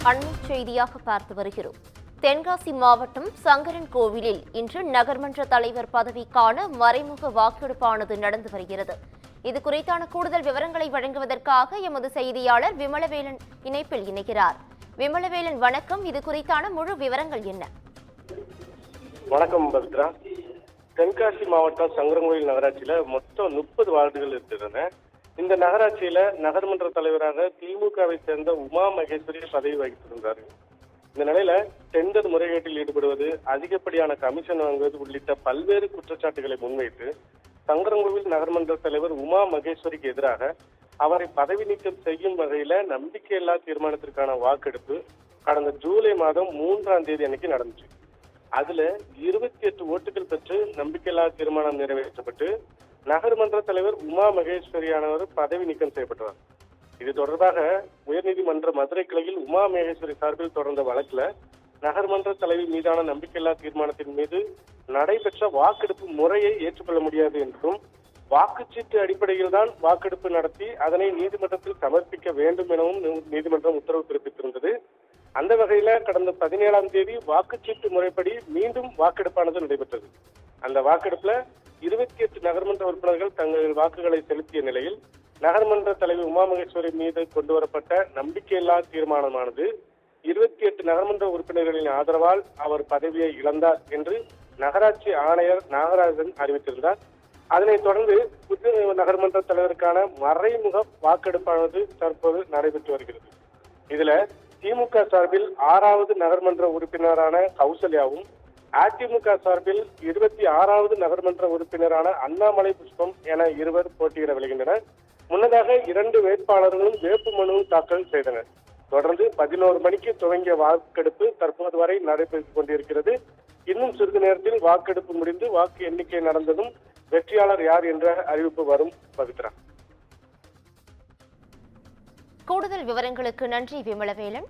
அண்மைச் செய்தியாக பார்த்து வருகிறோம். தென்காசி மாவட்டம் சங்கரன் கோவிலில் இன்று நகர்மன்ற தலைவர் பதவிக்கான மறைமுக வாக்கெடுப்பானது நடந்து வருகிறது. இது குறித்தான கூடுதல் விவரங்களை வழங்குவதற்காக எமது செய்தியாளர் விமலவேலன் இணைப்பில் இணைகிறார். விமலவேலன், வணக்கம். இது குறித்தான முழு விவரங்கள் என்ன? வணக்கம் பவித்ரா. தென்காசி மாவட்டம் சங்கரன்கோவில் நகராட்சியில மொத்தம் 30 வார்டுகள் இருக்கின்றன. இந்த நகராட்சியில நகர்மன்ற தலைவராக திமுகவை சேர்ந்த உமா மகேஸ்வரி பதவி வகித்திருந்தார். இந்த நிலையில டெண்டர் முறைகேட்டில் ஈடுபடுவது, அதிகப்படியான கமிஷன் வாங்குவது உள்ளிட்ட பல்வேறு குற்றச்சாட்டுகளை முன்வைத்து சங்கரன்கோவில் நகர்மன்ற தலைவர் உமா மகேஸ்வரிக்கு எதிராக அவரை பதவி நீக்கம் செய்யும் வகையில நம்பிக்கையில்லா தீர்மானத்திற்கான வாக்கெடுப்பு கடந்த ஜூலை மாதம் 3ஆம் தேதி அன்னைக்கு நடந்துச்சு. அதுல 28 ஓட்டுகள் பெற்று நம்பிக்கையில்லா தீர்மானம் நிறைவேற்றப்பட்டு நகர்மன்ற தலைவர் உமா மகேஸ்வரியானவர் பதவி நீக்கம் செய்யப்பட்டார். இது தொடர்பாக உயர்நீதிமன்ற மதுரை கிளையில் உமா மகேஸ்வரி சார்பில் தொடர்ந்த வழக்குல நகர்மன்ற தலைவி மீதான நம்பிக்கையில்லா தீர்மானத்தின் மீது நடைபெற்ற வாக்கெடுப்பு முறையை ஏற்றுக்கொள்ள முடியாது என்றும், வாக்குச்சீட்டு அடிப்படையில் தான் வாக்கெடுப்பு நடத்தி அதனை நீதிமன்றத்தில் சமர்ப்பிக்க வேண்டும் எனவும் நீதிமன்றம் உத்தரவு பிறப்பித்திருந்தது. அந்த வகையில கடந்த 17ஆம் தேதி வாக்குச்சீட்டு முறைப்படி மீண்டும் வாக்கெடுப்பானது நடைபெற்றது. அந்த வாக்கெடுப்புல 28 நகர்மன்ற உறுப்பினர்கள் தங்கள் வாக்குகளை செலுத்திய நிலையில் நகர்மன்ற தலைவி உமா மகேஸ்வரி மீது கொண்டு வரப்பட்ட நம்பிக்கையில்லா தீர்மானமானது 28 நகர்மன்ற உறுப்பினர்களின் ஆதரவால் அவர் பதவியை இழந்தார் என்று நகராட்சி ஆணையர் நாகராஜன் அறிவித்திருந்தார். அதனைத் தொடர்ந்து புதிய நகர்மன்ற தலைவருக்கான மறைமுக வாக்கெடுப்பானது தற்போது நடைபெற்று வருகிறது. இதுல திமுக சார்பில் 6வது நகர்மன்ற உறுப்பினரான கௌசல்யாவும், அதிமுக சார்பில் 26வது நகர்மன்ற உறுப்பினரான அண்ணாமலை புஷ்பம் என இருவர் போட்டியிட விளைகின்றனர். முன்னதாக 2 வேட்பாளர்களும் வேட்புமனு தாக்கல் செய்தனர். தொடர்ந்து 11 மணிக்கு துவங்கிய வாக்கெடுப்பு தற்போது வரை நடைபெற்றுக் கொண்டிருக்கிறது. இன்னும் சிறிது நேரத்தில் வாக்கெடுப்பு முடிந்து வாக்கு எண்ணிக்கை நடந்ததும் வெற்றியாளர் யார் என்ற அறிவிப்பு வரும். பவித்ரா, கூடுதல் விவரங்களுக்கு நன்றி விமலவேலன்.